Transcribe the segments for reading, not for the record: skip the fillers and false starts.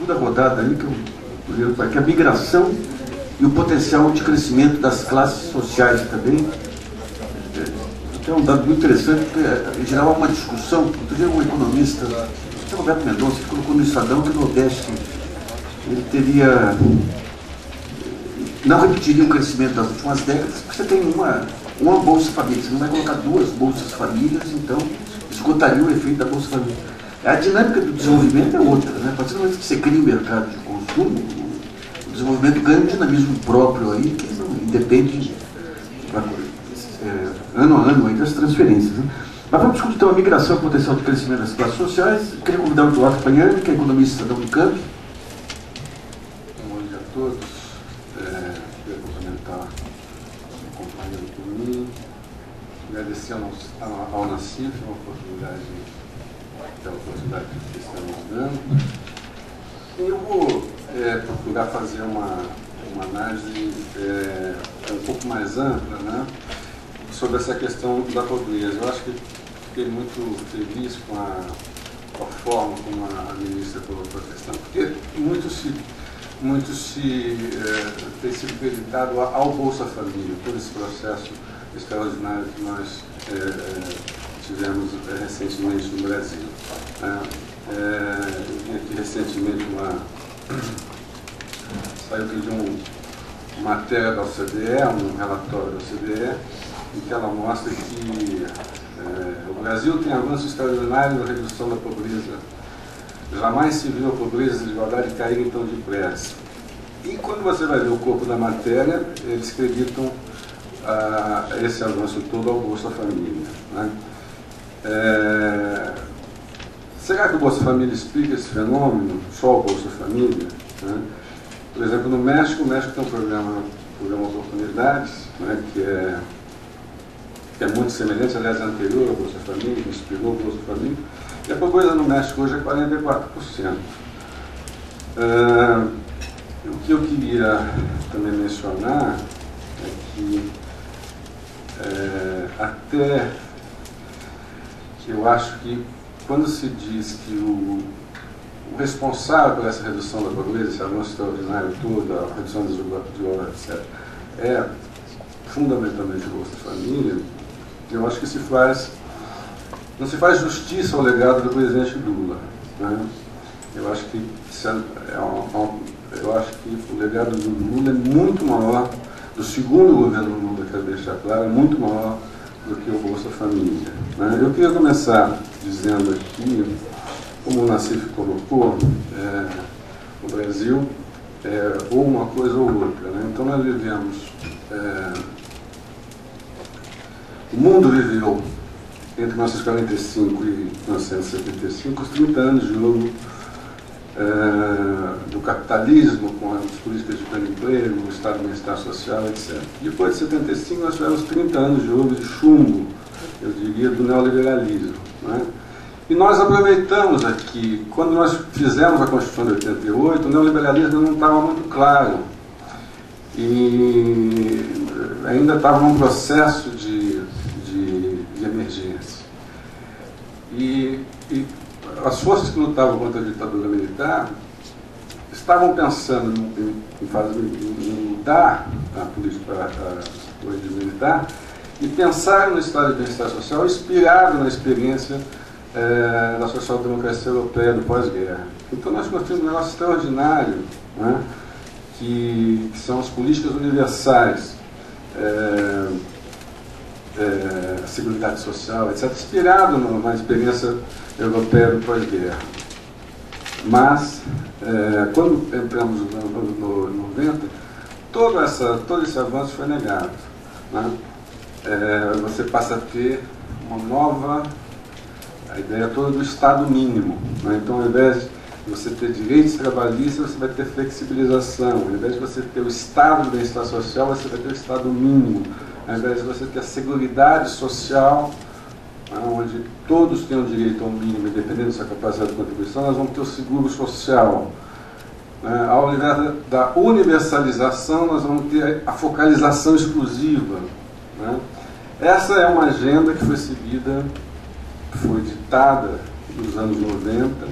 segunda rodada aí, que é a migração e o potencial de crescimento das classes sociais também. É um dado muito interessante, porque gerava uma discussão. Outro dia um economista, o Roberto Mendonça, que colocou no Estadão que o Nordeste ele teria, não repetiria o crescimento das últimas décadas, porque você tem uma Bolsa Família, você não vai colocar duas Bolsas Famílias, então esgotaria o efeito da Bolsa Família. A dinâmica do desenvolvimento é outra, né? A partir do momento que você cria um mercado de consumo, o desenvolvimento ganha um dinamismo próprio aí, que não independe ano a ano aí das transferências. Né? Mas vamos discutir então a migração e o potencial de crescimento das classes sociais. Eu queria convidar o Eduardo Pagnani, que é economista da Unicamp. Bom dia a todos. Queria cumprimentar o companheiro por mim, agradecer ao Nassif pela oportunidade que estamos dando. Eu vou procurar fazer uma análise um pouco mais ampla, né, sobre essa questão da pobreza. Eu acho que fiquei muito feliz com a forma como a ministra colocou a questão, porque muito tem sido creditado ao Bolsa Família, todo esse processo extraordinário que nós tivemos recentemente no Brasil. Eu vi aqui recentemente saiu de uma matéria da OCDE, um relatório da OCDE, em que ela mostra que o Brasil tem avanço extraordinário na redução da pobreza. Jamais se viu a pobreza e a desigualdade caírem tão depressa. E quando você vai ver o corpo da matéria, eles acreditam esse avanço todo ao Bolsa Família. Né? Será que o Bolsa Família explica esse fenômeno? Só o Bolsa Família? Né? Por exemplo, no México, tem um programa Oportunidades, né, que é muito semelhante, aliás, é anterior ao Bolsa Família, que inspirou o Bolsa Família, e a pobreza no México hoje é 44%. O que eu queria também mencionar é que até eu acho que quando se diz que o responsável por essa redução da pobreza, esse avanço extraordinário todo, a redução das desigualdades, etc., é fundamentalmente o Bolsa Família, eu acho que não se faz justiça ao legado do presidente Lula. Né? Eu acho que o legado do Lula é muito maior, do segundo governo Lula, quero deixar claro, é muito maior do que o Bolsa Família. Né? Eu queria começar dizendo aqui, como o Nassif colocou, o Brasil ou uma coisa ou outra. Né? Então nós vivemos, o mundo viveu entre 1945 e 1975 os 30 anos de ouro do capitalismo, com as políticas de pleno emprego, o Estado de Bem-Estar Social, etc. Depois de 75 nós tivemos 30 anos de ouro de chumbo, eu diria, do neoliberalismo. Né? E nós aproveitamos aqui, quando nós fizemos a Constituição de 88, o neoliberalismo não estava muito claro. E ainda estava num processo de emergência. E as forças que lutavam contra a ditadura militar estavam pensando em mudar a política para o regime militar e pensaram no Estado de Bem-Estar Social inspirado na experiência da social-democracia europeia do pós-guerra. Então nós construímos um negócio extraordinário, né, que são as políticas universais, a seguridade social, etc., inspirado na experiência europeia do pós-guerra. Mas, quando entramos no 90, todo esse avanço foi negado. Né? Você passa a ter uma nova, a ideia toda do Estado mínimo. Né? Então, ao invés de você ter direitos trabalhistas, você vai ter flexibilização. Ao invés de você ter o Estado de Bem-Estar Social, você vai ter o Estado mínimo. Ao invés de você ter a Seguridade Social, onde todos têm o direito ao mínimo, independente da sua capacidade de contribuição, nós vamos ter o seguro social. Ao invés da universalização, nós vamos ter a focalização exclusiva. Essa é uma agenda que foi seguida, que foi ditada nos anos 90,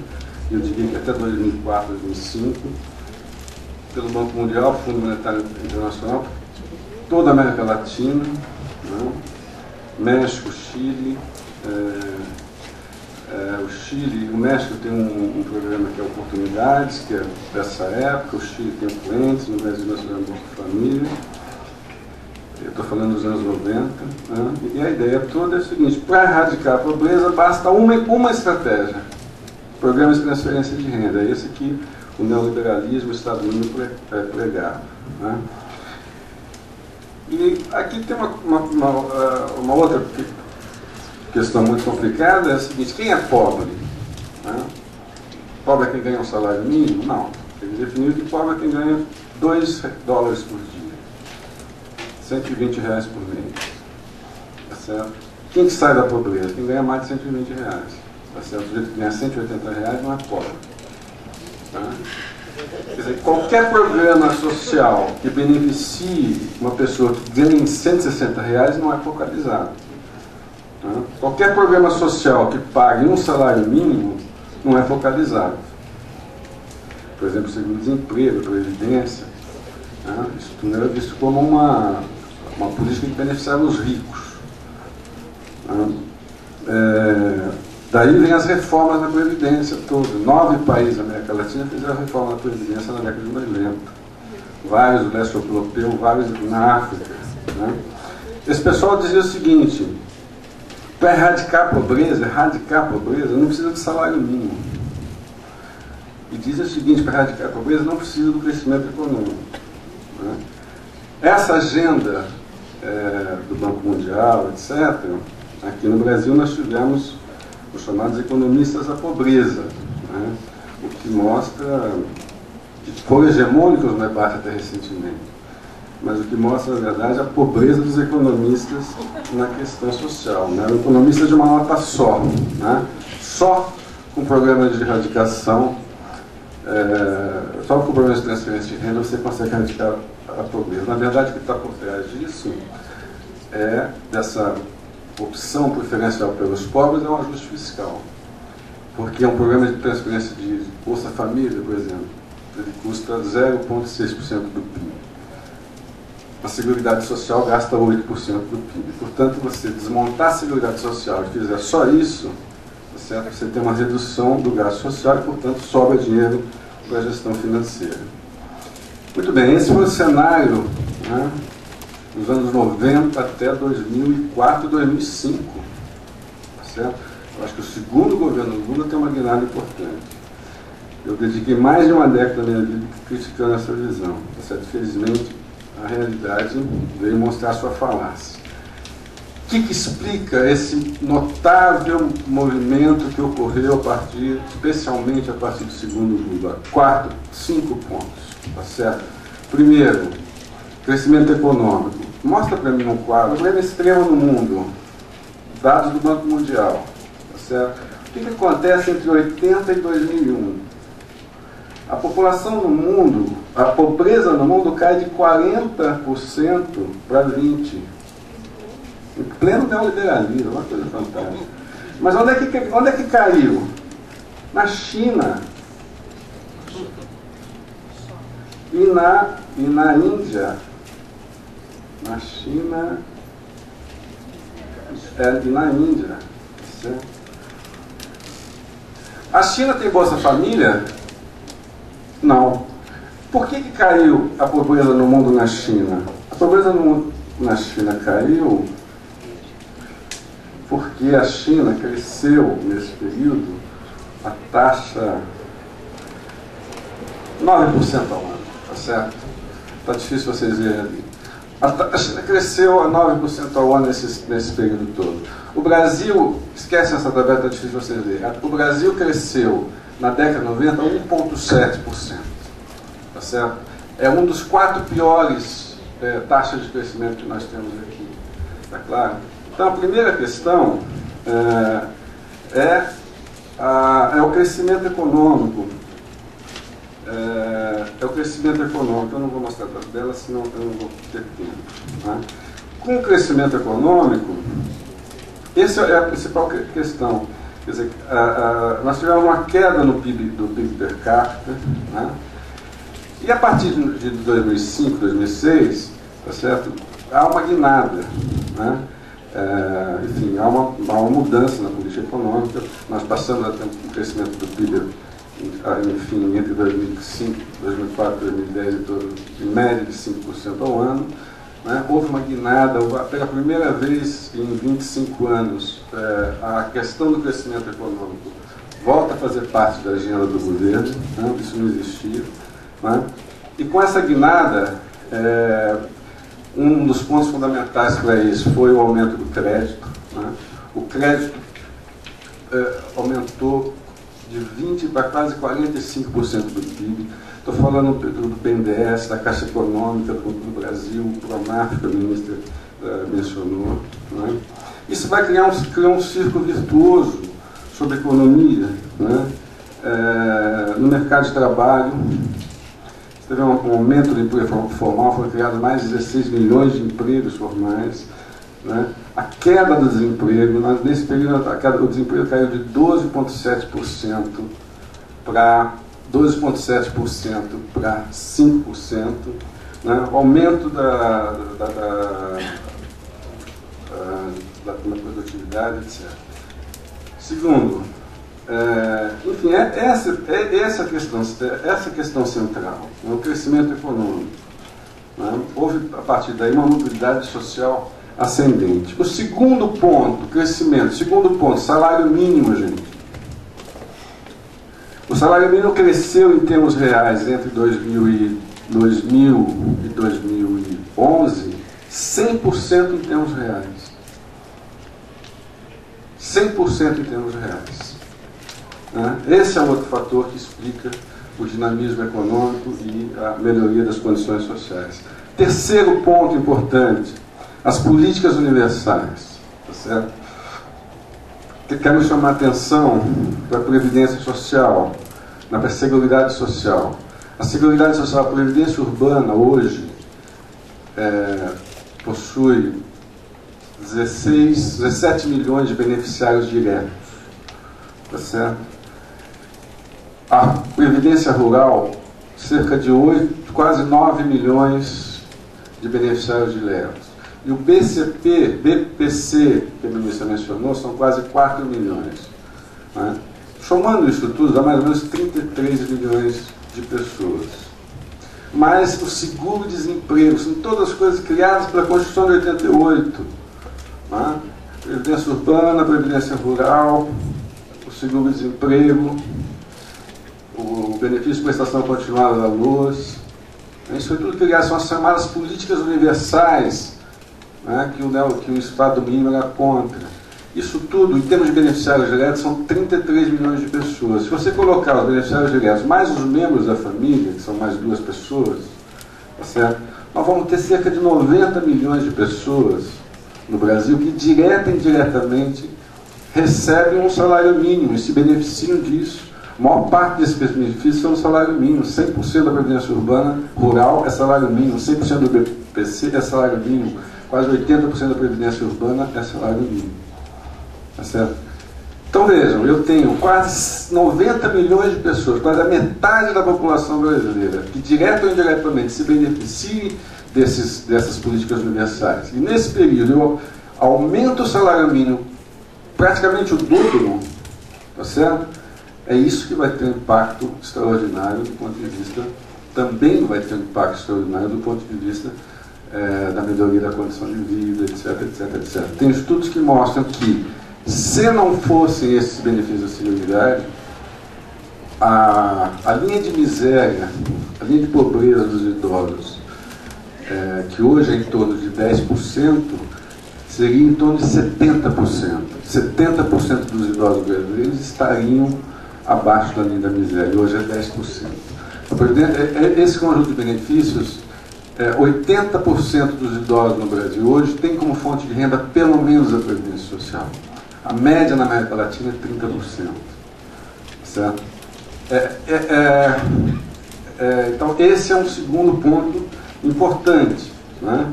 eu diria que até 2004, 2005, pelo Banco Mundial, Fundo Monetário Internacional, toda a América Latina, né? México, Chile, o Chile e o México tem um programa que é Oportunidades, que é dessa época, o Chile tem Fluentes, no Brasil nós tivemos Bolsa Família, eu estou falando dos anos 90, né? E a ideia toda é o seguinte: para erradicar a pobreza basta uma estratégia, programa de transferência de renda, é esse que o neoliberalismo, o Estado Único pregava, né? E aqui tem uma outra questão muito complicada, é a seguinte: quem é pobre? Né? Pobre é quem ganha um salário mínimo? Não. Ele definiu que pobre é quem ganha $2 por dia, R$120 por mês. Tá certo? Quem que sai da pobreza? Quem ganha mais de R$120. Tá certo? O jeito que ganha R$180 não é pobre. Tá? Quer dizer, qualquer programa social que beneficie uma pessoa que ganha R$160 não é focalizado. Tá? Qualquer programa social que pague um salário mínimo não é focalizado. Por exemplo, seguro-desemprego, previdência, tá? Isso não é visto como uma política que beneficiava os ricos. Tá? Daí vem as reformas da Previdência toda. 9 países da América Latina fizeram a reforma da Previdência na década de 90. Vários do leste europeu, vários na África. Né? Esse pessoal dizia o seguinte: para erradicar a pobreza, não precisa de salário mínimo. E dizia o seguinte: para erradicar a pobreza não precisa do crescimento econômico. Né? Essa agenda do Banco Mundial, etc., aqui no Brasil nós tivemos os chamados economistas da pobreza, né? O que mostra que foram hegemônicos no debate até recentemente, mas o que mostra, na verdade, a pobreza dos economistas na questão social, né? O economista de uma nota só, né? Só com programa de erradicação, só com programa de transferência de renda você consegue erradicar a pobreza. Na verdade, o que está por trás disso é dessa opção preferencial pelos pobres, é um ajuste fiscal. Porque é um programa de transferência de Bolsa Família, por exemplo, ele custa 0,6% do PIB. A Seguridade Social gasta 8% do PIB. Portanto, você desmontar a Seguridade Social e fizer só isso, tá certo? Você tem uma redução do gasto social e, portanto, sobra dinheiro para a gestão financeira. Muito bem, esse foi o cenário, né, dos anos 90 até 2004, 2005. Tá certo? Eu acho que o segundo governo Lula tem uma guinada importante. Eu dediquei mais de uma década da minha vida criticando essa visão. Tá certo? Felizmente, a realidade veio mostrar sua falácia. O que explica esse notável movimento que ocorreu especialmente a partir do segundo Lula? 5 pontos. Tá certo? Primeiro, crescimento econômico. Mostra para mim um quadro, problema extremo no mundo, dados do Banco Mundial, tá certo? O que acontece entre 80 e 2001? A população no mundo, a pobreza no mundo cai de 40% para 20%. Em pleno neoliberalismo, uma coisa fantástica. Mas onde é que caiu? Na China. E na Índia. Na China e na Índia. Certo? A China tem Bolsa Família? Não. Por que caiu a pobreza no mundo na China? A pobreza no mundo na China caiu porque a China cresceu nesse período a taxa 9% ao ano, tá certo? Está difícil vocês verem ali. A China cresceu a 9% ao ano nesse período todo. O Brasil, esquece essa tabela, está difícil vocês verem. O Brasil cresceu na década de 90 a 1,7%. Tá certo? É um dos 4 piores taxas de crescimento que nós temos aqui. Tá claro? Então, a primeira questão é o crescimento econômico. É o crescimento econômico. Eu não vou mostrar a tabela, senão eu não vou ter tempo. Tá? Com o crescimento econômico, essa é a principal questão. Quer dizer, nós tivemos uma queda no PIB, do PIB per capita, né? E a partir de 2005, 2006, tá certo? Há uma guinada, né? Enfim, há uma mudança na política econômica. Nós passamos a ter um crescimento do PIB, enfim, entre 2005, 2004 e 2010, em média de 5% ao ano. Né? Houve uma guinada, pela primeira vez em 25 anos, a questão do crescimento econômico volta a fazer parte da agenda do governo, né? Isso não existia. Né? E com essa guinada, um dos pontos fundamentais para isso foi o aumento do crédito. Né? O crédito aumentou de 20% para quase 45% do PIB. Estou falando do BNDES, da Caixa Econômica do Brasil, o Pronaf, que a ministra mencionou. Né? Isso vai criar um círculo virtuoso sobre a economia, né? No mercado de trabalho. Teve um aumento do emprego formal, foram criados mais de 16 milhões de empregos formais. Né? A queda do desemprego, nesse período o desemprego caiu de 12,7% para 5%, né? O aumento da produtividade, etc. Segundo, enfim, essa questão central, né? O crescimento econômico. Né? Houve, a partir daí, uma mobilidade social ascendente. O segundo ponto, crescimento. Segundo ponto, salário mínimo, gente. O salário mínimo cresceu em termos reais entre 2000 e 2011, 100% em termos reais. 100% em termos reais. Esse é outro fator que explica o dinamismo econômico e a melhoria das condições sociais. Terceiro ponto importante, as políticas universais. Tá certo? Quero chamar a atenção para a Previdência Social, para a Seguridade Social. A Seguridade Social, a Previdência Urbana, hoje, possui 17 milhões de beneficiários diretos. Tá certo? A Previdência Rural, cerca de 8, quase 9 milhões de beneficiários diretos. E o BPC, que a ministra mencionou, são quase 4 milhões. Né? Somando isso tudo, dá mais ou menos 33 milhões de pessoas. Mas o seguro-desemprego, são todas as coisas criadas pela Constituição de 88. Né? Previdência urbana, previdência rural, o seguro-desemprego, o benefício de prestação continuada da luz. Isso foi tudo criado, são as chamadas políticas universais, né, que o Estado mínimo era contra. Isso tudo, em termos de beneficiários diretos, são 33 milhões de pessoas. Se você colocar os beneficiários diretos mais os membros da família, que são mais 2 pessoas, tá certo? Nós vamos ter cerca de 90 milhões de pessoas no Brasil que, direta e indiretamente, recebem um salário mínimo e se beneficiam disso. A maior parte desses benefícios são o salário mínimo. 100% da Previdência Urbana Rural é salário mínimo, 100% do BPC é salário mínimo, quase 80% da Previdência Urbana é salário mínimo. Tá certo? Então vejam, eu tenho quase 90 milhões de pessoas, quase a metade da população brasileira, que direta ou indiretamente se beneficiem dessas políticas universais. E nesse período eu aumento o salário mínimo praticamente o dobro, tá certo? É isso que vai ter um impacto extraordinário do ponto de vista, também vai ter um impacto extraordinário do ponto de vista da melhoria da condição de vida, etc, etc, etc. Tem estudos que mostram que, se não fossem esses benefícios da Seguridade, a linha de miséria, a linha de pobreza dos idosos, que hoje é em torno de 10%, seria em torno de 70%. 70% dos idosos brasileiros estariam abaixo da linha da miséria, hoje é 10%. Esse conjunto de benefícios, 80% dos idosos no Brasil hoje tem como fonte de renda pelo menos a Previdência Social. A média na América Latina é 30%. Certo? Então, esse é um segundo ponto importante, né,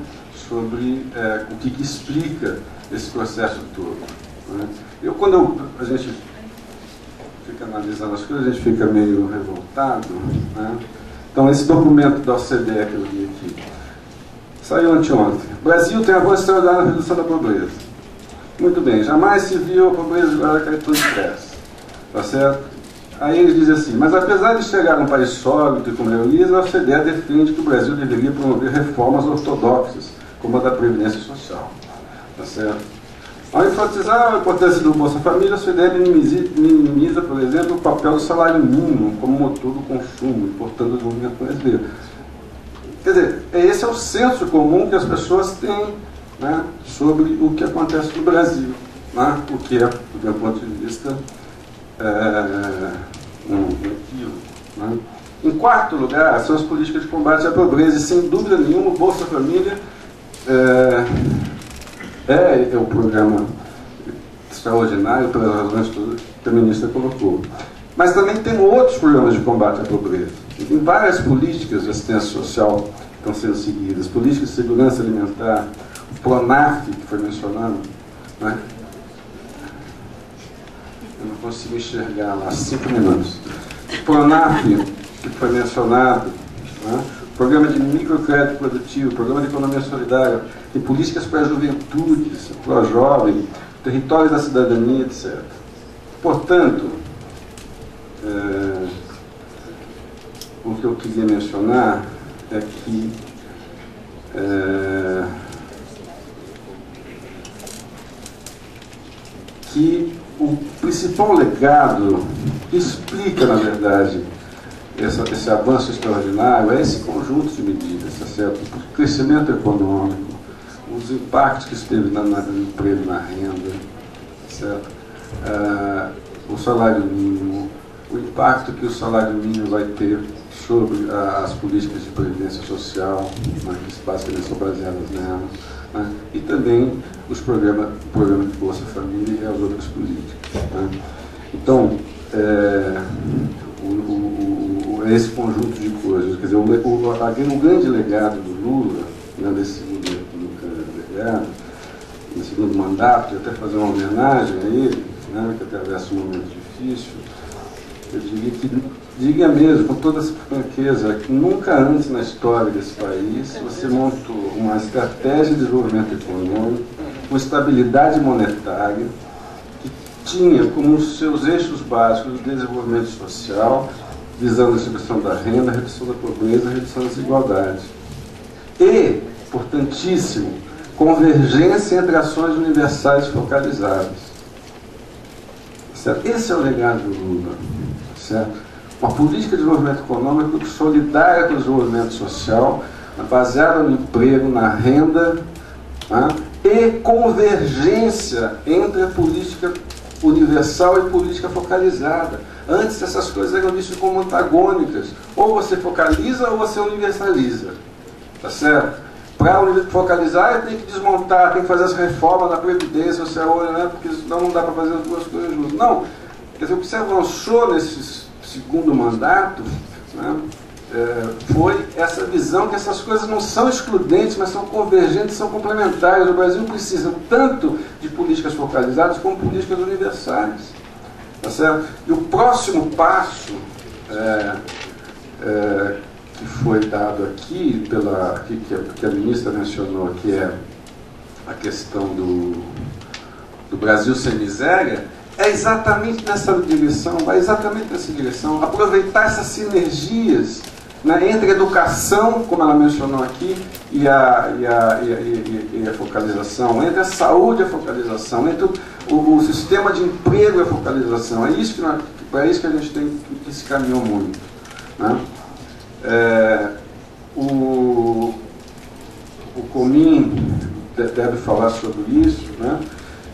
sobre o que explica esse processo todo. Né? Quando a gente analisando as coisas, a gente fica meio revoltado, né? Então, esse documento da OCDE que eu li aqui, saiu anteontem. O Brasil tem avanço extraordinário na redução da pobreza. Muito bem, jamais se viu a pobreza igual a caetano de pressa. Tá certo? Aí eles dizem assim, mas apesar de chegar a um país sólido e com melhorias, a OCDE defende que o Brasil deveria promover reformas ortodoxas, como a da Previdência Social. Tá certo? Ao enfatizar a importância do Bolsa Família, a OCDE minimiza, por exemplo, o papel do salário mínimo como motor do consumo, importando o desenvolvimento brasileiro. Quer dizer, esse é o senso comum que as pessoas têm, né, sobre o que acontece no Brasil, né, o que é, do meu ponto de vista, um equívoco. Né. Em quarto lugar, são as políticas de combate à pobreza, e sem dúvida nenhuma o Bolsa Família é o programa extraordinário pelas razões que a ministra colocou. Mas também tem outros programas de combate à pobreza. E tem várias políticas de assistência social que estão sendo seguidas. Políticas de segurança alimentar, o PRONAF, que foi mencionado, né? Eu não consigo enxergar lá, 5 minutos. O PRONAF, que foi mencionado, né? Programa de microcrédito produtivo, programa de economia solidária, tem políticas para a juventude, para o jovem, territórios da cidadania, etc. Portanto, o que eu queria mencionar é que o principal legado que explica, na verdade, esse avanço extraordinário é esse conjunto de medidas, tá certo? O crescimento econômico, os impactos que isso teve no emprego, na renda, tá certo? O salário mínimo, o impacto que o salário mínimo vai ter sobre as políticas de previdência social, né, que basicamente são baseadas nela, né, e também o programa de Bolsa Família e as outras políticas. Né. Então, esse conjunto de coisas, quer dizer, o grande legado do Lula, né, desse legado, no segundo mandato, e até fazer uma homenagem a ele, né, que atravessa um momento difícil, eu diria mesmo, com toda essa franqueza, que nunca antes na história desse país você montou uma estratégia de desenvolvimento econômico, com estabilidade monetária, que tinha como seus eixos básicos o desenvolvimento social, visando a distribuição da renda, a redução da pobreza, a redução das desigualdades. E, importantíssimo, convergência entre ações universais focalizadas. Certo? Esse é o legado do Lula. Certo? Uma política de desenvolvimento econômico solidária com o desenvolvimento social, baseada no emprego, na renda, né? E convergência entre a política universal e política focalizada. Antes essas coisas eram vistas como antagônicas. Ou você focaliza ou você universaliza. Tá certo? Para focalizar, tem que desmontar, tem que fazer as reformas da Previdência, você olha, né? Porque senão não dá para fazer as duas coisas juntas. Não. Quer dizer, o que você avançou nesse segundo mandato, né, foi essa visão que essas coisas não são excludentes, mas são convergentes, são complementares. O Brasil precisa tanto de políticas focalizadas como políticas universais. Tá certo? E o próximo passo que foi dado aqui, que a ministra mencionou, que é a questão do Brasil sem miséria, é exatamente nessa direção, vai exatamente nessa direção, aproveitar essas sinergias, né, entre a educação, como ela mencionou aqui, e a focalização, entre a saúde e a focalização, entre o sistema de emprego e a focalização. É isso que a gente tem que se caminhou muito. Né? O Comim deve falar sobre isso, né?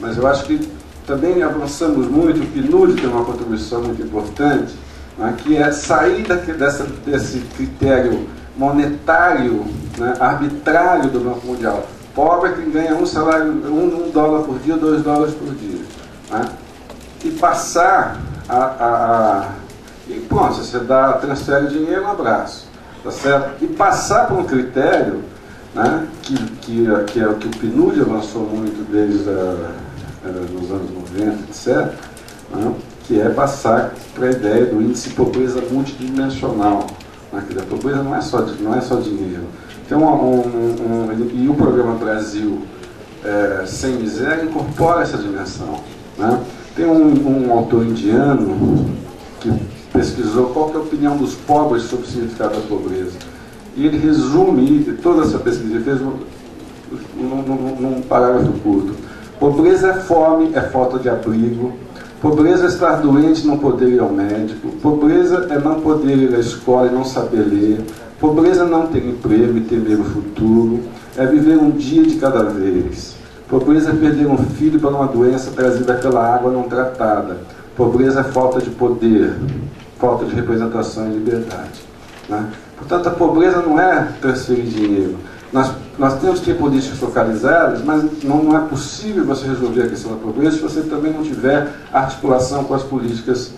Mas eu acho que também avançamos muito. O PNUD tem uma contribuição muito importante, né, que é sair desse critério monetário, né, arbitrário do Banco Mundial. Pobre é quem ganha $1 por dia, $2 por dia. Né, e passar e pronto, você transfere dinheiro, um abraço. Tá certo? E passar por um critério, né, que é o que o PNUD avançou muito desde os anos 90, etc., né, que é passar para a ideia do índice de pobreza multidimensional. Né? A pobreza não é só dinheiro. Tem e o programa Brasil Sem Miséria incorpora essa dimensão. Né? Tem um autor indiano que pesquisou qual que é a opinião dos pobres sobre o significado da pobreza. E ele resume toda essa pesquisa, ele fez num parágrafo curto. Pobreza é fome, é falta de abrigo. Pobreza é estar doente e não poder ir ao médico. Pobreza é não poder ir à escola e não saber ler. Pobreza é não ter emprego e temer o futuro. É viver um dia de cada vez. Pobreza é perder um filho para uma doença trazida pela água não tratada. Pobreza é falta de poder, falta de representação e liberdade. Né? Portanto, a pobreza não é transferir dinheiro. Nós temos que ter políticas focalizadas, mas não é possível você resolver a questão da pobreza se você também não tiver articulação com as políticas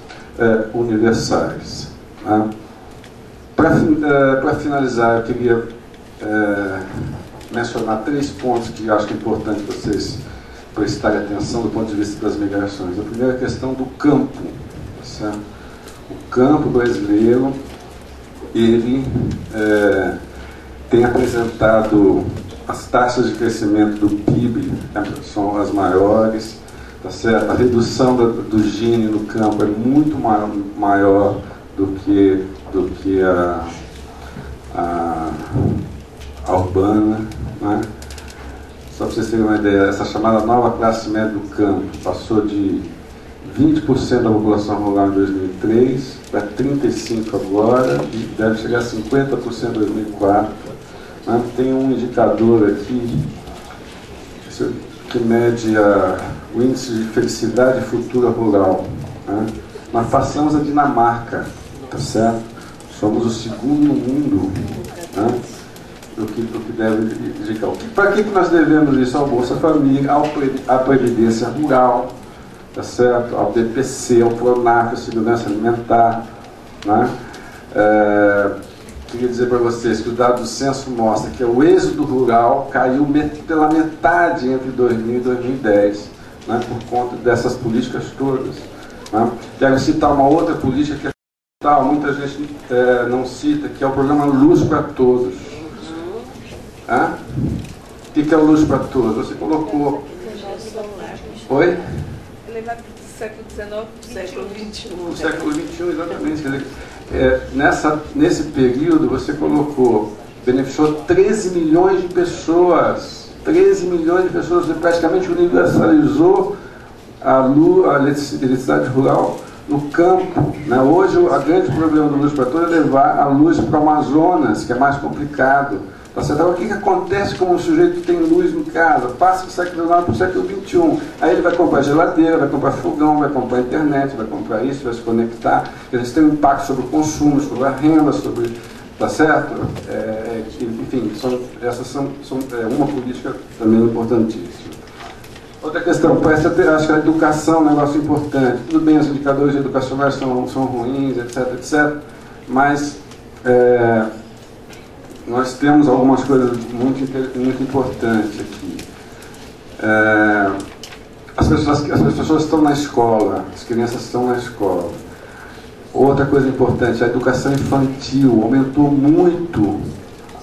universais. Né? Para finalizar, eu queria mencionar 3 pontos que eu acho que é importante vocês prestarem atenção do ponto de vista das migrações. A primeira é a questão do campo. Certo? O campo brasileiro, ele tem apresentado as taxas de crescimento do PIB, são as maiores, tá certo? A redução do Gini no campo é muito maior do que a urbana. Né? Só para vocês terem uma ideia, essa chamada nova classe média do campo passou de 20% da população rural em 2003 para 35% agora e deve chegar a 50% em 2004. Né? Tem um indicador aqui que mede o índice de felicidade futura rural. Né? Nós passamos a Dinamarca, tá certo? Somos o segundo no mundo, né? do que deve indicar. Para que nós devemos isso? Ao Bolsa Família, à Previdência Rural, tá certo? Ao BPC, ao PRONAF, à Segurança Alimentar. Né? Queria dizer para vocês que o dado do censo mostra que o êxodo rural caiu pela metade entre 2000 e 2010, né? Por conta dessas políticas todas. Né? Quero citar uma outra política que muita gente não cita, que é o programa Luz para Todos. O que é o Luz para Todos? Você colocou... Oi? Levar do século XIX para o século XXI. O século XXI, exatamente. Quer dizer, nesse período você colocou, beneficiou 13 milhões de pessoas. 13 milhões de pessoas, você praticamente universalizou a eletricidade rural no campo. Né? Hoje, o grande problema do Luz para Todos é levar a luz para o Amazonas, que é mais complicado. Tá certo? Agora, o que acontece quando um sujeito tem luz em casa? Passa do século XIX para o século XXI. Aí ele vai comprar geladeira, vai comprar fogão, vai comprar internet, vai comprar isso, vai se conectar. Eles têm um impacto sobre o consumo, sobre a renda, sobre... Tá certo? Enfim, essas são uma política também importantíssima. Outra questão, acho que a educação é um negócio importante. Tudo bem, os indicadores educacionais são ruins, etc. Mas nós temos algumas coisas muito importantes aqui. As pessoas estão na escola, as crianças estão na escola. Outra coisa importante, a educação infantil aumentou muito.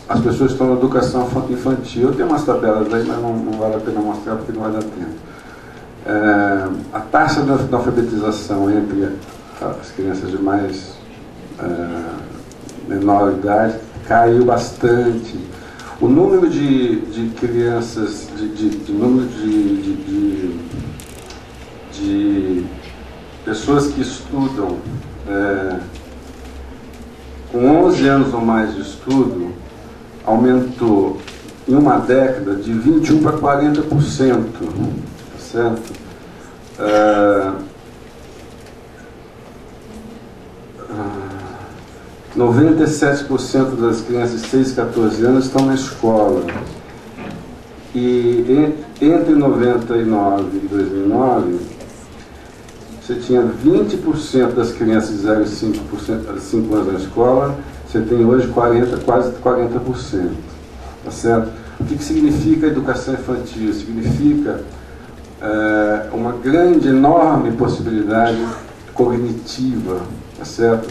As pessoas estão na educação infantil. Eu tenho umas tabelas aí, mas não vale a pena mostrar porque não vai dar tempo. A taxa de alfabetização entre as crianças de menor idade caiu bastante. O número de crianças, número de pessoas que estudam com 11 anos ou mais de estudo aumentou em uma década de 21% para 40%. Tá certo? 97% das crianças de 6 a 14 anos estão na escola. E entre 99 e 2009, você tinha 20% das crianças de 0 a 5 anos na escola, você tem hoje quase 40%. Tá certo? O que significa educação infantil? Significa uma grande, enorme possibilidade cognitiva, tá certo?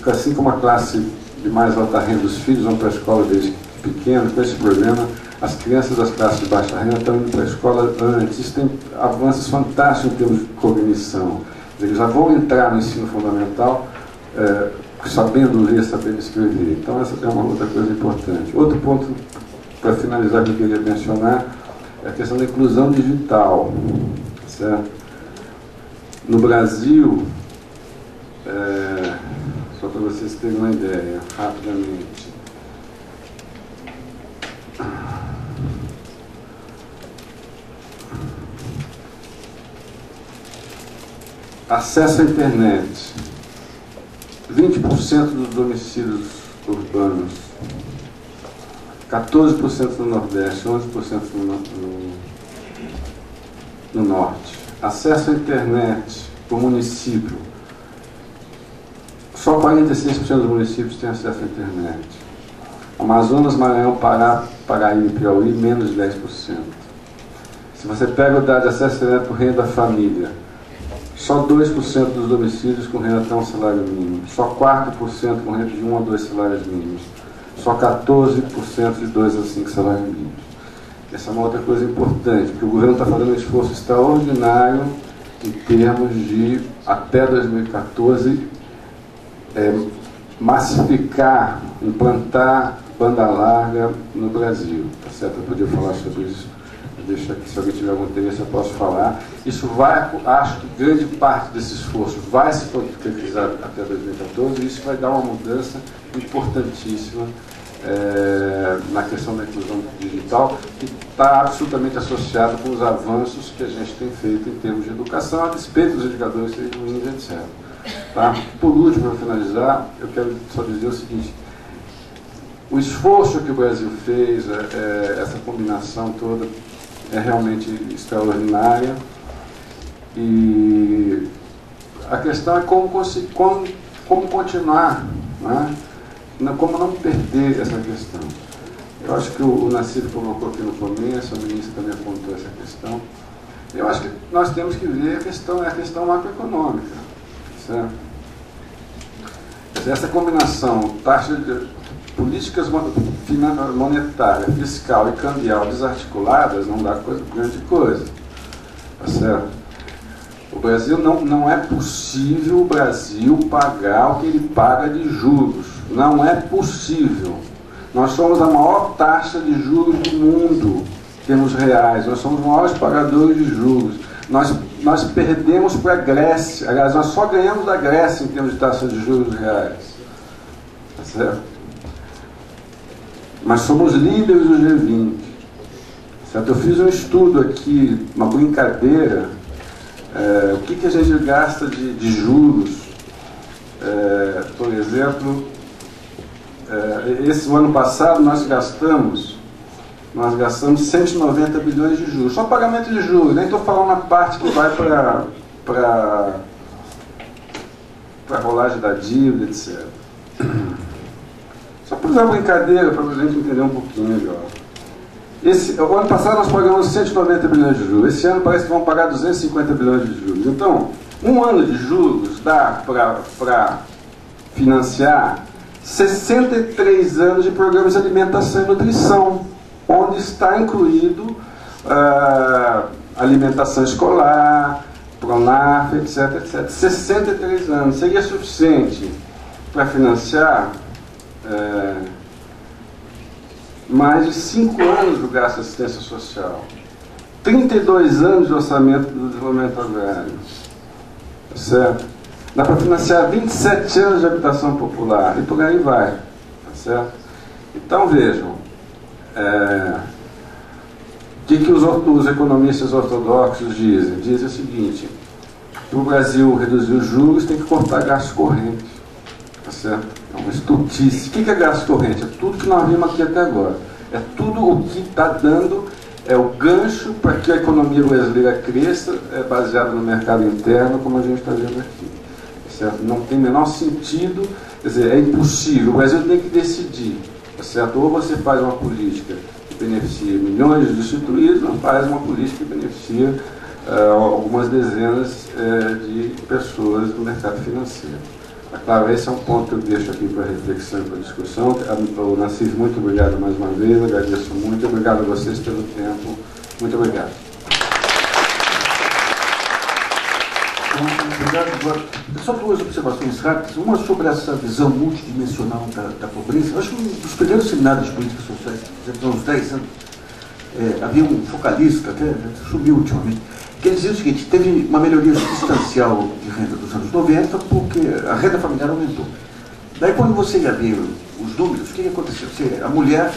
Assim como a classe de mais alta renda, os filhos vão para a escola desde pequenos, com esse problema, as crianças das classes de baixa renda estão indo para a escola antes. Isso tem avanços fantásticos em termos de cognição. Eles já vão entrar no ensino fundamental sabendo ler, sabendo escrever. Então essa é uma outra coisa importante. Outro ponto, para finalizar, que eu queria mencionar, é a questão da inclusão digital. Certo? No Brasil, só para vocês terem uma ideia, rapidamente, acesso à internet, 20% dos domicílios urbanos, 14% no Nordeste, 11% no Norte. Acesso à internet por município, só 46% dos municípios têm acesso à internet. Amazonas, Maranhão, Pará, Paraíba e Piauí, menos de 10%. Se você pega o dado de acesso à internet por renda da família, só 2% dos domicílios com renda até um salário mínimo, só 4% com renda de 1 a 2 salários mínimos, só 14% de 2 a 5 salários mínimos. Essa é uma outra coisa importante, porque o governo está fazendo um esforço extraordinário em termos de, até 2014, massificar, implantar banda larga no Brasil. Tá certo? Eu podia falar sobre isso. Deixa aqui, se alguém tiver algum interesse, eu posso falar. Isso vai, acho que grande parte desse esforço vai se concretizar até 2014 e isso vai dar uma mudança importantíssima na questão da inclusão digital, que está absolutamente associado com os avanços que a gente tem feito em termos de educação, a despeito dos indicadores serem ruins, etc. Tá? Por último, para finalizar, eu quero só dizer o seguinte: o esforço que o Brasil fez, essa combinação toda, é realmente extraordinária, e a questão é como continuar, né? Como não perder essa questão. Eu acho que o Nassif colocou aqui no começo, a ministra também apontou essa questão. Eu acho que nós temos que ver a questão macroeconômica, certo? Essa combinação, taxa de políticas monetária, fiscal e cambial desarticuladas não dá grande coisa, tá certo? O Brasil não é possível o Brasil pagar o que ele paga de juros, não é possível. Nós somos a maior taxa de juros do mundo, em termos reais, nós somos os maiores pagadores de juros. Nós perdemos para a Grécia, aliás, nós só ganhamos da Grécia em termos de taxa de juros reais, tá certo? Mas somos líderes do G20. Certo? Eu fiz um estudo aqui, uma brincadeira, o que a gente gasta de juros, por exemplo, esse ano passado nós gastamos 190 bilhões de juros, só pagamento de juros, nem estou falando na parte que vai para a rolagem da dívida, etc. Só para usar brincadeira, para a gente entender um pouquinho melhor. O ano passado nós pagamos 190 bilhões de juros. Esse ano parece que vão pagar 250 bilhões de juros. Então, um ano de juros dá para financiar 63 anos de programas de alimentação e nutrição, onde está incluído alimentação escolar, Pronaf, etc, etc. 63 anos. Seria suficiente para financiar mais de 5 anos do gasto de assistência social, 32 anos de orçamento do desenvolvimento agrário, certo? Dá para financiar 27 anos de habitação popular e por aí vai, tá certo? Então vejam, o que os economistas ortodoxos dizem? Dizem o seguinte: para o Brasil reduzir os juros tem que cortar gastos correntes, tá certo? É uma estultice. O que é gasto corrente? É tudo que nós vimos aqui até agora. É tudo o que está dando, é o gancho para que a economia brasileira cresça, baseado no mercado interno, como a gente está vendo aqui. Certo? Não tem o menor sentido, quer dizer, é impossível. O Brasil tem que decidir, tá certo? Ou você faz uma política que beneficia milhões de destituídos, ou faz uma política que beneficia algumas dezenas de pessoas do mercado financeiro. Claro, esse é um ponto que eu deixo aqui para reflexão e para discussão. O Nassif, muito obrigado mais uma vez, agradeço muito, obrigado a vocês pelo tempo, muito obrigado. Obrigado. Só duas observações rápidas. Uma sobre essa visão multidimensional da pobreza. Eu acho que um dos primeiros seminários de políticas sociais, há uns 10 anos, havia um focalista, até sumiu ultimamente, que ele dizia o seguinte: teve uma melhoria substancial de renda dos anos 90 porque a renda familiar aumentou. Daí, quando você ia ver os números, o que aconteceu? A mulher,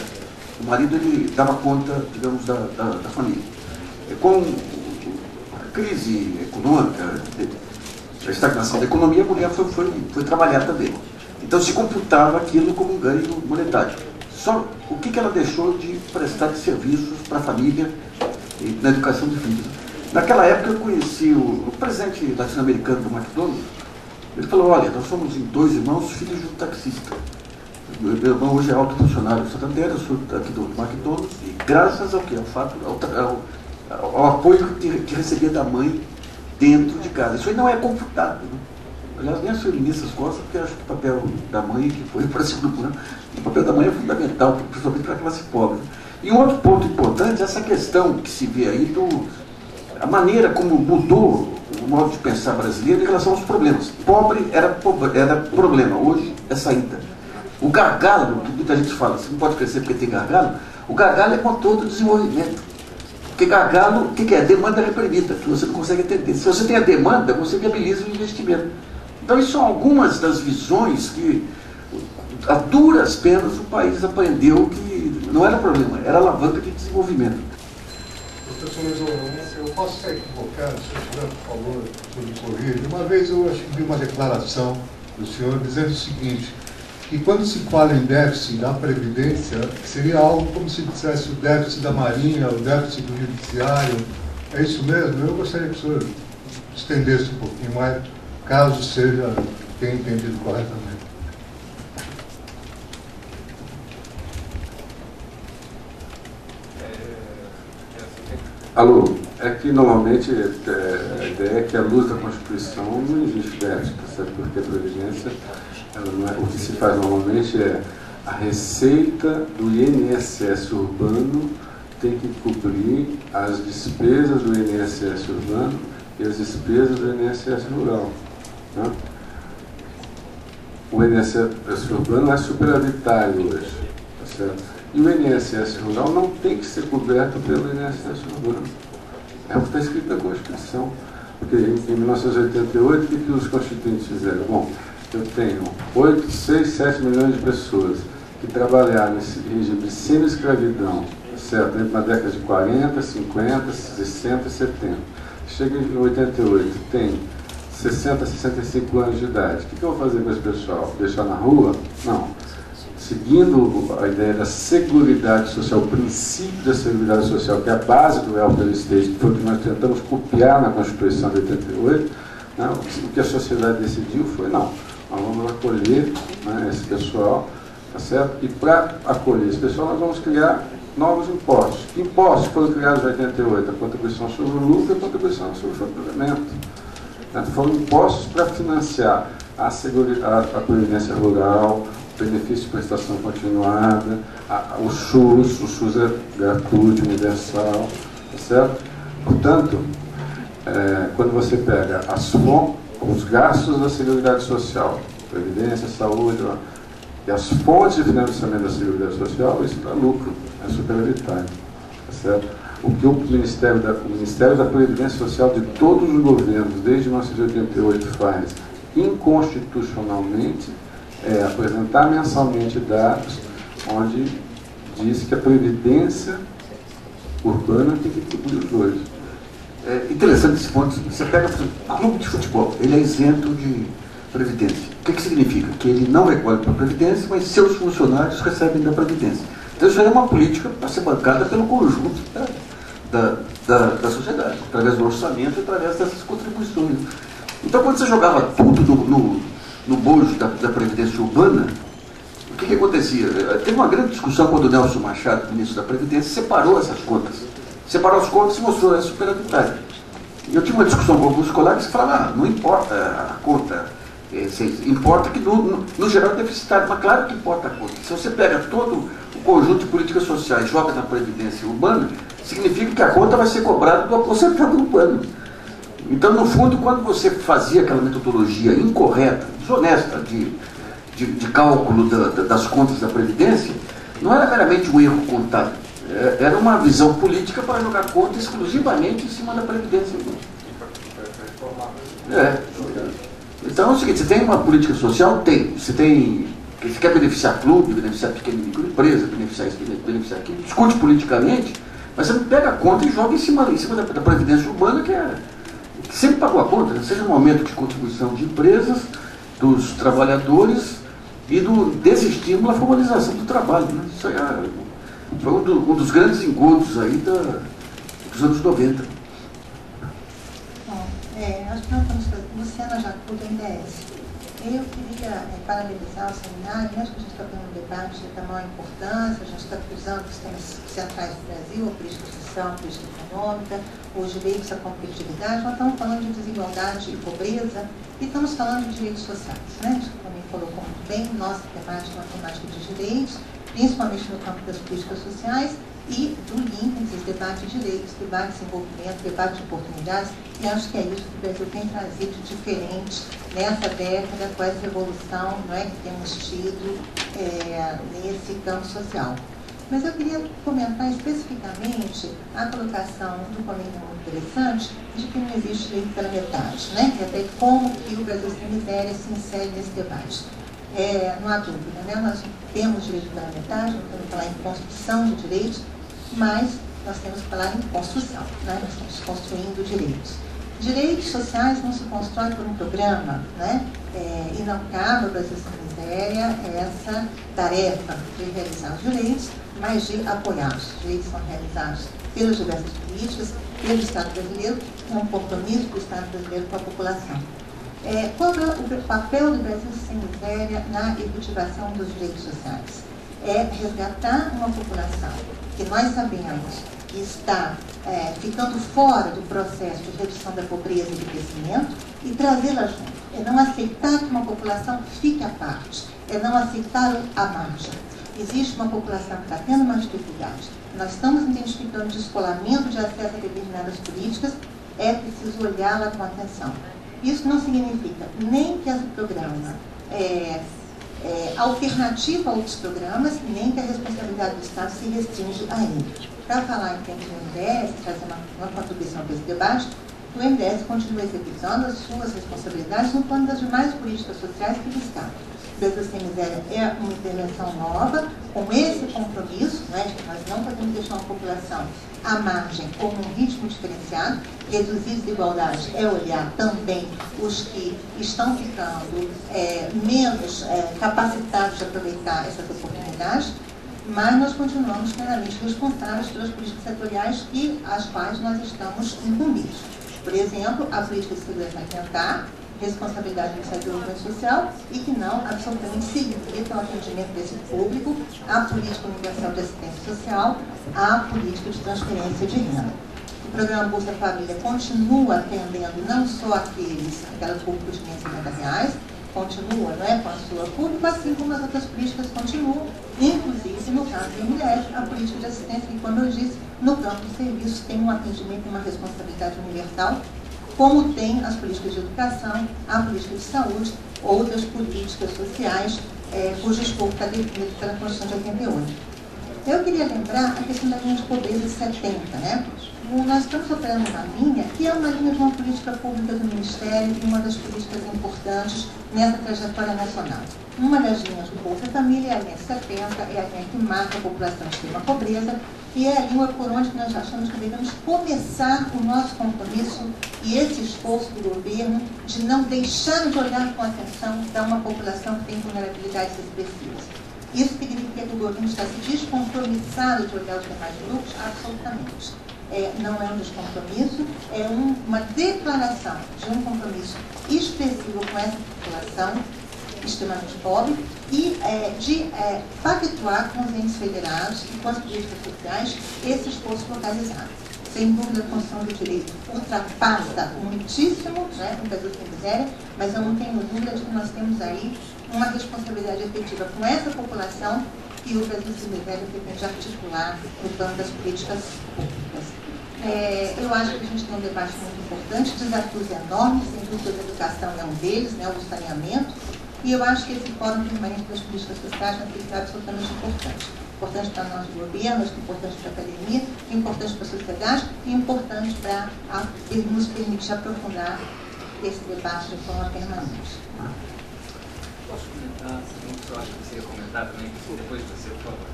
o marido, ele dava conta, digamos, da família. Com a crise econômica, a estagnação da economia, a mulher foi trabalhar também. Então se computava aquilo como um ganho monetário. Só o que ela deixou de prestar de serviços para a família e na educação de filhos. Naquela época eu conheci o presidente latino-americano do McDonald's. Ele falou: olha, nós somos em 2 irmãos, filhos de um taxista. Meu irmão hoje é alto funcionário do Santander, eu sou aqui do McDonald's, e graças ao quê? Ao fato, ao apoio que recebia da mãe dentro de casa. Isso aí não é confortável, né? Aliás, nem as feministas gostam, porque acho que o papel da mãe, que foi para segundo plano, o papel da mãe é fundamental, principalmente para a classe pobre. E um outro ponto importante é essa questão que se vê aí a maneira como mudou o modo de pensar brasileiro em relação aos problemas. Pobre era problema, hoje é saída. O gargalo, que muita gente fala, você não pode crescer porque tem gargalo, o gargalo é motor do desenvolvimento. Porque gargalo, o que é? Demanda reprimida, que você não consegue atender. Se você tem a demanda, você viabiliza o investimento. Então, isso são algumas das visões que, a duras penas, o país aprendeu que não era problema, era alavanca de desenvolvimento. Professor Luiz, eu posso estar equivocado, se eu estiver, por favor, sobre Covid. Uma vez eu acho que vi uma declaração do senhor dizendo o seguinte, que quando se fala em déficit da Previdência, seria algo como se dissesse o déficit da Marinha, o déficit do Judiciário. É isso mesmo? Eu gostaria que o senhor estendesse um pouquinho mais, caso tenha entendido corretamente. Alô, é que normalmente a ideia é que à luz da Constituição não existe déficit, certo? Porque a Previdência, o que se faz normalmente é a receita do INSS urbano tem que cobrir as despesas do INSS urbano e as despesas do INSS rural. Né? O INSS urbano é superavitário hoje, tá certo? E o INSS rural não tem que ser coberto pelo INSS urbano. É o que está escrito na Constituição. Porque em 1988, o que os constituintes fizeram? Bom, eu tenho 8, 6, 7 milhões de pessoas que trabalharam nesse regime de semi-escravidão, certo? Na década de 40, 50, 60 e 70. Chega em 88, tem 60, 65 anos de idade. O que eu vou fazer com esse pessoal? Deixar na rua? Não. Seguindo a ideia da seguridade social, o princípio da seguridade social, que é a base do welfare state, que foi o que nós tentamos copiar na Constituição de 88, né? O que a sociedade decidiu foi: não, nós vamos acolher, né, esse pessoal, tá certo? E para acolher esse pessoal, nós vamos criar novos impostos. Que impostos foram criados em 88? A contribuição sobre o lucro e a contribuição sobre o faturamento. Foram impostos para financiar a previdência rural, benefício de prestação continuada, o SUS é gratuito, universal, tá certo? Portanto, quando você pega os gastos da Seguridade Social, Previdência, Saúde, e as fontes de financiamento da Seguridade Social, isso dá lucro, é superavitário, tá certo? O que o Ministério da Previdência Social de todos os governos, desde 1988, faz inconstitucionalmente, é apresentar mensalmente dados onde diz que a previdência urbana tem que cobrir os dois. É interessante esse ponto. Você pega o clube de futebol, ele é isento de previdência. O que significa? Que ele não recolhe para a previdência, mas seus funcionários recebem da previdência. Então isso é uma política para ser bancada pelo conjunto da sociedade, através do orçamento e através dessas contribuições. Então quando você jogava tudo no bojo da Previdência Urbana, o que acontecia? Teve uma grande discussão quando o Nelson Machado, ministro da Previdência, separou essas contas. Separou as contas e mostrou essa superavitária. Eu tinha uma discussão com alguns colegas que falavam, não importa a conta, importa que no geral é deficitário, mas claro que importa a conta. Se você pega todo o conjunto de políticas sociais e joga na Previdência Urbana, significa que a conta vai ser cobrada do aposentado urbano. Então, no fundo, quando você fazia aquela metodologia incorreta, desonesta de cálculo das contas da Previdência, não era meramente um erro contábil, era uma visão política para jogar conta exclusivamente em cima da Previdência. Então é o seguinte, você tem uma política social? Tem. Você quer beneficiar clube, beneficiar pequena e microempresa, beneficiar isso, beneficiar aquilo, discute politicamente, mas você não pega a conta e joga em cima da Previdência Urbana, que sempre pagou a conta, né? Seja no aumento de contribuição de empresas, dos trabalhadores e do desestímulo à formalização do trabalho. Né? Isso aí foi um dos grandes encontros aí dos anos 90. Bom, acho que nós estamos fazendo. Luciana Jacu, do MDS. Eu queria parabenizar o seminário, mesmo que a gente está tendo um debate de tamanha importância, a gente está cruzando os temas centrais do Brasil, a política social, a política econômica, os direitos à competitividade. Nós estamos falando de desigualdade e pobreza e estamos falando de direitos sociais. Né? Acho que o Toninho colocou muito bem, nossa temática é uma temática de direitos, principalmente no campo das políticas sociais, e do link entre os debates de direitos, debate de desenvolvimento, debate de oportunidades, e acho que é isso que o Brasil tem trazido de diferente nessa década, com essa evolução, não é, que temos tido nesse campo social. Mas eu queria comentar especificamente a colocação do Toninho muito interessante de que não existe lei pela metade, né? E até como que o Brasil sem miséria se insere nesse debate. Não há dúvida, né? Nós temos direito pela metade, não temos que falar em construção de direitos, mas nós temos que falar em construção, né? Nós estamos construindo direitos. Direitos sociais não se constroem por um programa, né? E não cabe ao Brasil sem miséria essa tarefa de realizar os direitos, mas de apoiá-los. Os direitos são realizados pelas diversas políticas, pelo Estado brasileiro, com um compromisso do Estado brasileiro com a população. Qual é o papel do Brasil sem miséria na efetivação dos direitos sociais? É resgatar uma população que nós sabemos que está ficando fora do processo de redução da pobreza e do crescimento e trazê-la junto. É não aceitar que uma população fique à parte, é não aceitar a margem. Existe uma população que está tendo uma dificuldade. Nós estamos identificando descolamento de acesso a determinadas políticas, é preciso olhá-la com atenção. Isso não significa nem que esse programa é alternativa a outros programas, nem que a responsabilidade do Estado se restringe a ele. Para falar em termos do MDS, trazer uma contribuição para esse debate, o MDS continua executando as suas responsabilidades no plano das demais políticas sociais que do Estado. O Brasil sem miséria é uma intervenção nova, com esse compromisso, né, de que nós não podemos deixar uma população à margem ou num ritmo diferenciado. Reduzir desigualdade é olhar também os que estão ficando menos capacitados de aproveitar essas oportunidades, mas nós continuamos plenamente responsáveis pelas políticas setoriais às quais nós estamos incumbidos. Por exemplo, a política de segurança alimentar, responsabilidade do Ministério do Desenvolvimento Social e que não absolutamente se limita ao atendimento desse público, à política universal de assistência social, à política de transferência de renda. O programa Bolsa Família continua atendendo não só aquelas públicas de R$550, continua, não é, com a sua pública, assim como as outras políticas continuam, inclusive, no caso do MDS, a política de assistência, que, como eu disse, no campo de serviços tem um atendimento e uma responsabilidade universal, como tem as políticas de educação, a política de saúde, outras políticas sociais, cujo escopo está definido pela Constituição de 88. Eu queria lembrar a questão da linha de pobreza de 70, né? Nós estamos operando uma linha que é uma linha de uma política pública do Ministério e uma das políticas importantes nessa trajetória nacional. Uma das linhas do Bolsa Família é a linha 70, é a linha que marca a população de extrema pobreza e é a linha por onde nós achamos que devemos começar o nosso compromisso e esse esforço do governo de não deixar de olhar com atenção para uma população que tem vulnerabilidades expressivas. Isso significa que o governo está se descompromissado de olhar os demais grupos? Absolutamente. Não é um descompromisso, é uma declaração de um compromisso expressivo com essa população extremamente pobre e de pactuar com os entes federados e com as políticas sociais esse esforço localizado. sem dúvida, a Constituição do Direito ultrapassa muitíssimo, né, muitas vezes sem miséria, mas eu não tenho dúvida de que nós temos aí uma responsabilidade efetiva com essa população que o Brasil Sem Miséria pretende articular no plano das políticas públicas. Eu acho que a gente tem um debate muito importante, desafios enormes, sem dúvida a educação é um deles, né, o saneamento, e eu acho que esse fórum permanente das políticas sociais é absolutamente importante. Importante para nós do governo, importante para a academia, importante para a sociedade e importante para nos permitir aprofundar esse debate de forma permanente. Posso comentar? Eu acho que você ia comentar também, depois de você, por favor.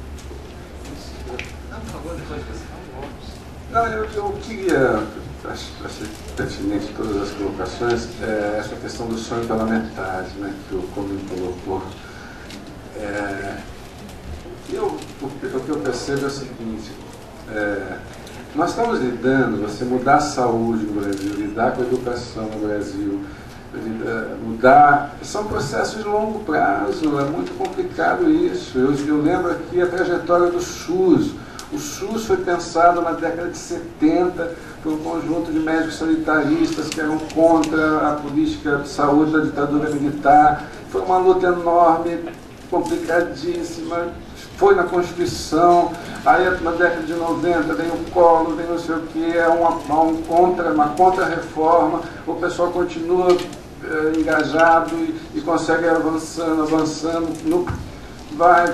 Não, por favor, depois de você. Não, eu queria, achei pertinente todas as colocações, essa questão do sonho parlamentar, né, que o Comim colocou. O que eu percebo é o seguinte, nós estamos lidando, você mudar a saúde no Brasil, lidar com a educação no Brasil, mudar, são processos de longo prazo, é muito complicado isso. Eu lembro aqui a trajetória do SUS. O SUS foi pensado na década de 70 por um conjunto de médicos sanitaristas que eram contra a política de saúde da ditadura militar. Foi uma luta enorme, complicadíssima, foi na Constituição. Aí na década de 90 vem o Collor, vem não sei o que, uma contra-reforma, o pessoal continua engajado e consegue avançando, vai.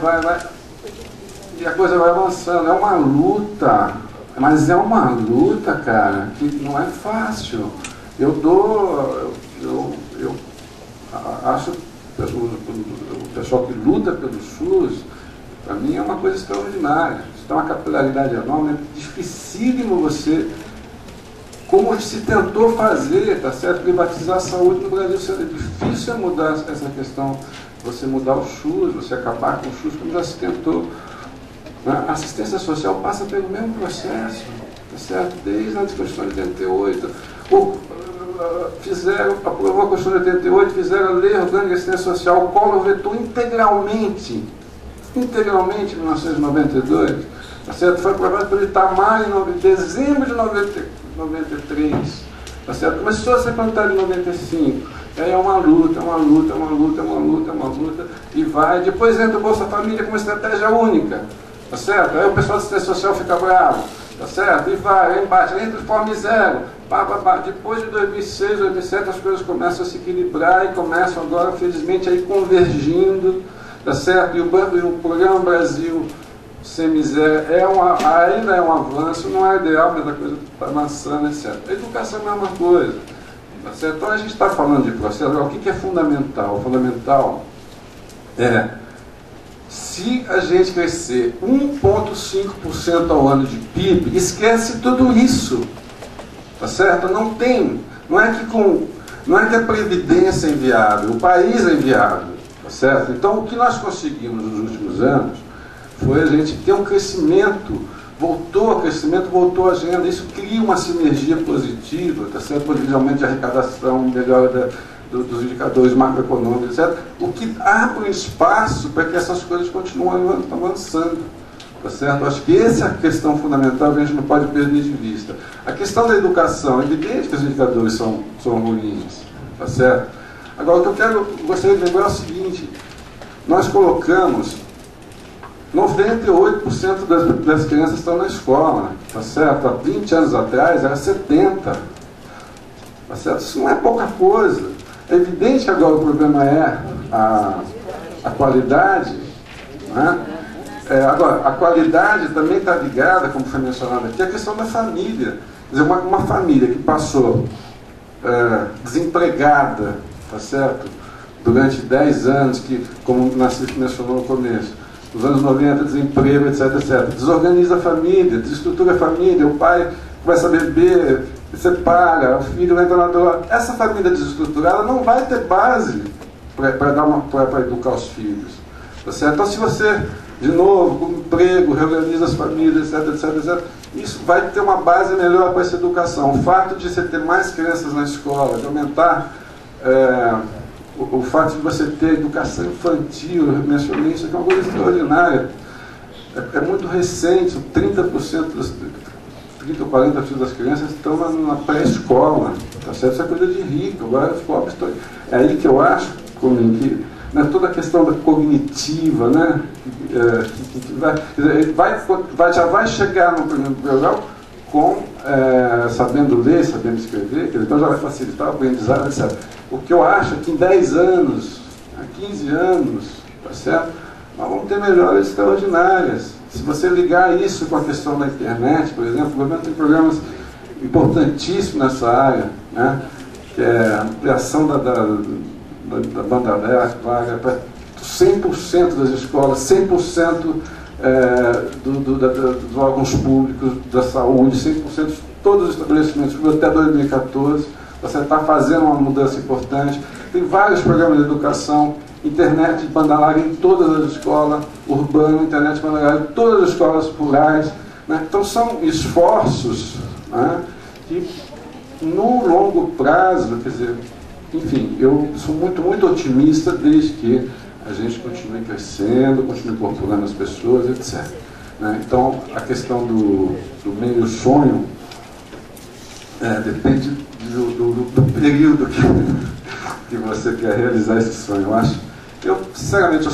E a coisa vai avançando. É uma luta, mas é uma luta, cara, que não é fácil. Eu acho o pessoal que luta pelo SUS, para mim é uma coisa extraordinária. Isso tem uma capilaridade enorme, é dificílimo você, como se tentou fazer, tá certo? Privatizar a saúde no Brasil. É difícil mudar essa questão, você mudar o SUS, você acabar com o SUS, como já se tentou. A assistência social passa pelo mesmo processo, tá certo? Desde a Constituição de 88. Aprovou a Constituição de 88, fizeram a Lei Orgânica de Assistência Social, o Collor vetou integralmente em 1992, tá certo? Foi aprovado pelo Itamar em dezembro de 93, tá certo? Começou a ser plantado em 95. Aí é uma luta, e vai. Depois entra o Bolsa Família com uma estratégia única, tá certo? Aí o pessoal da assistência social fica bravo, tá certo? E vai, aí embaixo, entra de fome zero, Depois de 2006, 2007, as coisas começam a se equilibrar e começam agora, felizmente, a ir convergindo, tá certo? E o Programa Brasil Sem Miséria ainda é um avanço, não é ideal, mas a coisa está avançando, etc. A educação é a mesma coisa, tá certo? Então a gente está falando de processo. Agora, o que é fundamental? O fundamental é, se a gente crescer 1,5% ao ano de PIB, esquece tudo isso, tá certo? Não é que a Previdência é inviável, o país é inviável, tá certo? Então o que nós conseguimos nos últimos anos foi a gente ter um crescimento, voltou a agenda, isso cria uma sinergia positiva, tá certo? Por aumento de arrecadação, melhora dos indicadores macroeconômicos, etc. O que abre um espaço para que essas coisas continuem avançando, tá certo? Acho que essa é a questão fundamental que a gente não pode perder de vista. A questão da educação, é evidente que os indicadores são ruins, tá certo? Agora, o que eu gostaria de lembrar é o seguinte: nós colocamos 98% das crianças estão na escola, tá certo? Há 20 anos atrás era 70%, tá certo? Isso não é pouca coisa. É evidente que agora o problema é a qualidade, né? Agora, a qualidade também está ligada, como foi mencionado aqui, à questão da família. Quer dizer, uma família que passou desempregada, tá certo? Durante 10 anos, que, como o Nassif mencionou no começo, nos anos 90, desemprego, etc, etc. Desorganiza a família, desestrutura a família, o pai começa a beber, separa, o filho entra na droga. Essa família desestruturada não vai ter base para educar os filhos, tá certo? Então, se você, de novo, com emprego, reorganiza as famílias, etc, etc, etc, isso vai ter uma base melhor para essa educação. O fato de você ter mais crianças na escola, de aumentar o fato de você ter educação infantil, eu mencionei isso, que é uma coisa extraordinária. É muito recente, 30% 30 ou 40% das crianças estão na pré-escola, tá certo? Isso é coisa de rico, agora os pobres estão... É aí que eu acho, que né, toda a questão da cognitiva, né, já vai chegar no primeiro grau com, sabendo ler, sabendo escrever, então já vai facilitar o aprendizado, etc. O que eu acho é que em 10 anos, 15 anos, tá certo? Nós vamos ter melhorias extraordinárias. Se você ligar isso com a questão da internet, por exemplo, o governo tem programas importantíssimos nessa área, né? Que é a ampliação da banda larga para 100% das escolas, 100% dos órgãos públicos da saúde, 100% de todos os estabelecimentos públicos até 2014. Você está fazendo uma mudança importante. Tem vários programas de educação, internet de banda larga em todas as escolas urbanas, internet de banda larga em todas as escolas rurais, né? Então são esforços, né, que no longo prazo, quer dizer, enfim, eu sou muito otimista desde que a gente continue crescendo, continue incorporando as pessoas, etc. Né? Então a questão do meio sonho depende do período que você quer realizar esse sonho. Eu sinceramente,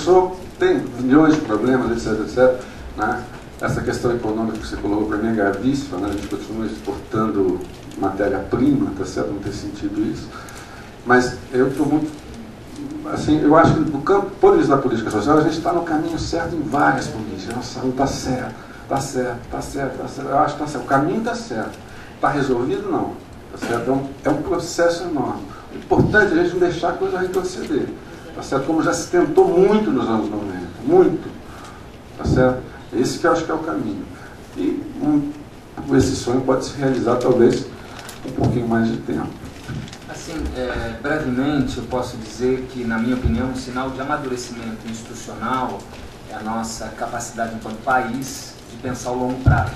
tenho milhões de problemas, etc, né? Essa questão econômica que você colocou para mim é gravíssima, né? A gente continua exportando matéria-prima, tá certo? Não tem sentido isso. Mas eu estou muito... Assim, eu acho que no campo, por isso da política social, a gente está no caminho certo em várias políticas. Nossa, não está certo, está certo. Eu acho que está certo. O caminho está certo. Está resolvido? Não. Tá certo? É um processo enorme. O importante é a gente não deixar a coisa retroceder. Tá certo? Como já se tentou muito nos anos 90. Muito. Tá certo? Esse que eu acho que é o caminho. E esse sonho pode se realizar, talvez, um pouquinho mais de tempo. Assim, brevemente, eu posso dizer que, na minha opinião, um sinal de amadurecimento institucional é a nossa capacidade, enquanto país, de pensar o longo prazo.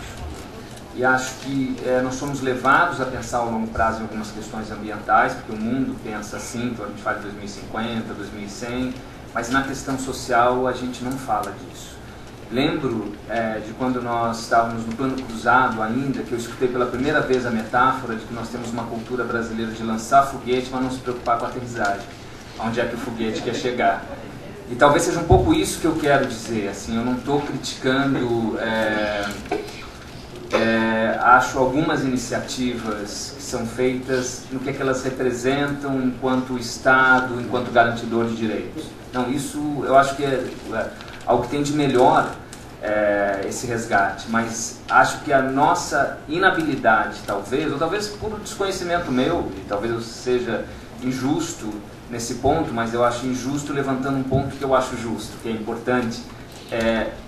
E acho que nós somos levados a pensar ao longo prazo em algumas questões ambientais, porque o mundo pensa assim, então a gente fala de 2050, 2100, mas na questão social a gente não fala disso. Lembro de quando nós estávamos no plano cruzado ainda, que eu escutei pela primeira vez a metáfora de que nós temos uma cultura brasileira de lançar foguete, mas não se preocupar com a aterrissagem, onde é que o foguete quer chegar. E talvez seja um pouco isso que eu quero dizer, assim, eu não estou criticando, acho algumas iniciativas que são feitas no que é que elas representam enquanto Estado, enquanto garantidor de direitos. Não, isso eu acho que é algo que tem de melhor esse resgate, mas acho que a nossa inabilidade, talvez, ou talvez por desconhecimento meu, e talvez eu seja injusto nesse ponto, mas eu acho injusto levantando um ponto que eu acho justo, que é importante,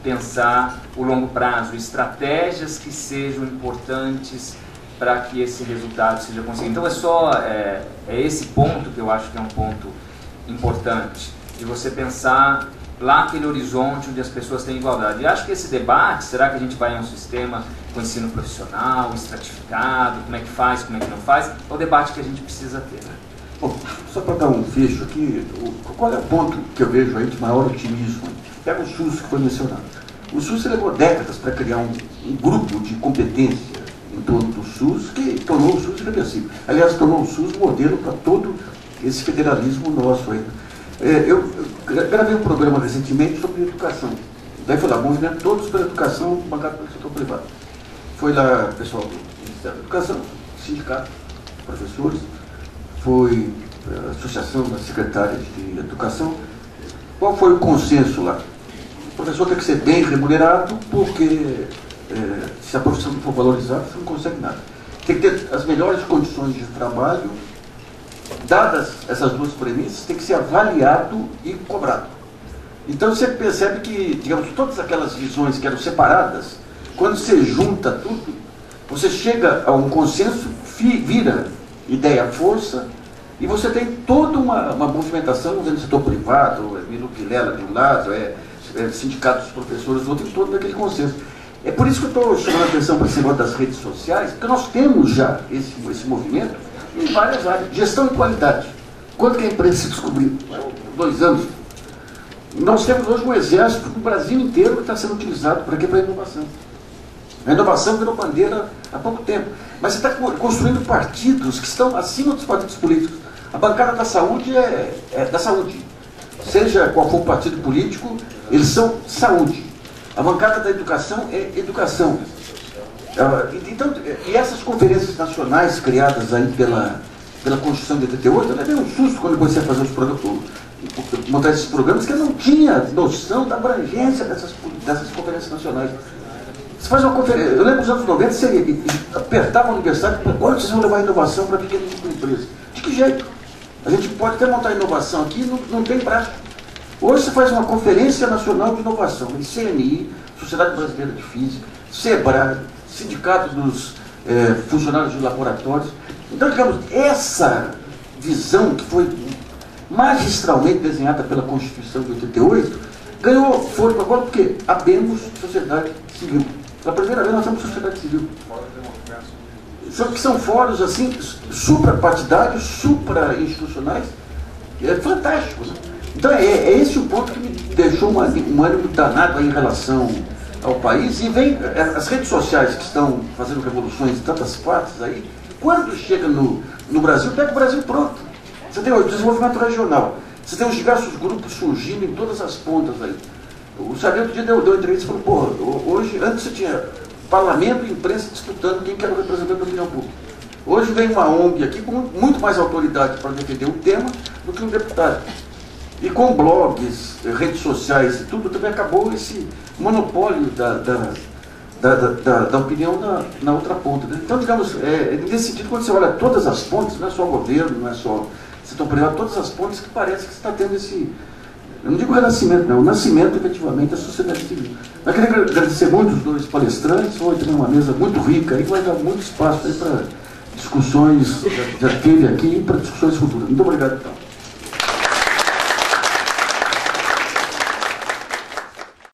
pensar o longo prazo, estratégias que sejam importantes para que esse resultado seja conseguido. Então é esse ponto que eu acho que é um ponto importante, de você pensar lá aquele horizonte onde as pessoas têm igualdade. E acho que esse debate, será que a gente vai a um sistema com ensino profissional, estratificado, como é que faz, como é que não faz, é o debate que a gente precisa ter. Bom, só para dar um fecho aqui, qual é o ponto que eu vejo aí de maior otimismo? Pega o SUS que foi mencionado. O SUS levou décadas para criar um grupo de competência em torno do SUS que tornou o SUS irreversível. Aliás, tornou o SUS modelo para todo esse federalismo nosso aí. Eu gravei um programa recentemente sobre educação. Daí foi lá, movimento todos pela educação, bancado pelo setor privado. Foi lá, pessoal do Ministério da Educação, sindicato, professores, foi a Associação das Secretárias de Educação. Qual foi o consenso lá? O professor tem que ser bem remunerado, porque se a profissão não for valorizada, você não consegue nada. Tem que ter as melhores condições de trabalho. Dadas essas duas premissas, tem que ser avaliado e cobrado. Então você percebe que, digamos, todas aquelas visões que eram separadas, quando você junta tudo, você chega a um consenso, vira ideia-força, e você tem toda uma movimentação no setor privado, Milo Vilela de um lado, sindicato dos professores do outro, em torno daquele consenso. É por isso que eu estou chamando a atenção para esse negócio das redes sociais, porque nós temos já esse movimento em várias áreas. Gestão e qualidade. Quando que a imprensa descobriu? 2 anos. Nós temos hoje um exército no Brasil inteiro que está sendo utilizado para quê? Para a inovação. A inovação virou bandeira há pouco tempo. Mas você está construindo partidos que estão acima dos partidos políticos. A bancada da saúde é da saúde. Seja qual for o partido político, eles são saúde. A bancada da educação é educação. Então, e essas conferências nacionais criadas aí pela Constituição de 88, eu levei um susto quando comecei a fazer montar esses programas, que eu não tinha noção da abrangência dessas conferências nacionais. Você faz uma conferência, eu lembro dos anos 90, você apertava a universidade, agora vocês vão levar a inovação para pequenas empresas. De que jeito? A gente pode até montar inovação aqui, não tem prática. Hoje você faz uma conferência nacional de inovação, em CNI, Sociedade Brasileira de Física, SEBRAE, Sindicato dos Funcionários de Laboratórios. Então, digamos, essa visão que foi magistralmente desenhada pela Constituição de 88, ganhou fôlego agora porque abemos sociedade civil. Pela primeira vez nós temos sociedade civil. Só que são fóruns assim, suprapartidários, supra-institucionais, fantásticos. Então é esse o ponto que me deixou um ânimo danado em relação ao país. E vem as redes sociais que estão fazendo revoluções em tantas partes aí, quando chega no Brasil, pega o Brasil pronto. Você tem o desenvolvimento regional, você tem os diversos grupos surgindo em todas as pontas aí. O Xavier outro dia deu entrevista e falou, pô, hoje, antes você tinha parlamento e imprensa disputando quem era o representante da opinião pública. Hoje vem uma ONG aqui com muito mais autoridade para defender um tema do que um deputado. E com blogs, redes sociais e tudo, também acabou esse monopólio da opinião na outra ponta. Né? Então, digamos, nesse sentido, quando você olha todas as pontes, não é só o governo, não é só setor privado, todas as pontes que parece que você está tendo esse... Eu não digo renascimento, não, o nascimento, efetivamente, da sociedade civil. Eu queria agradecer muito os dois palestrantes, foi também uma mesa muito rica, aí que vai dar muito espaço para discussões, já teve aqui, para discussões futuras. Muito obrigado, então.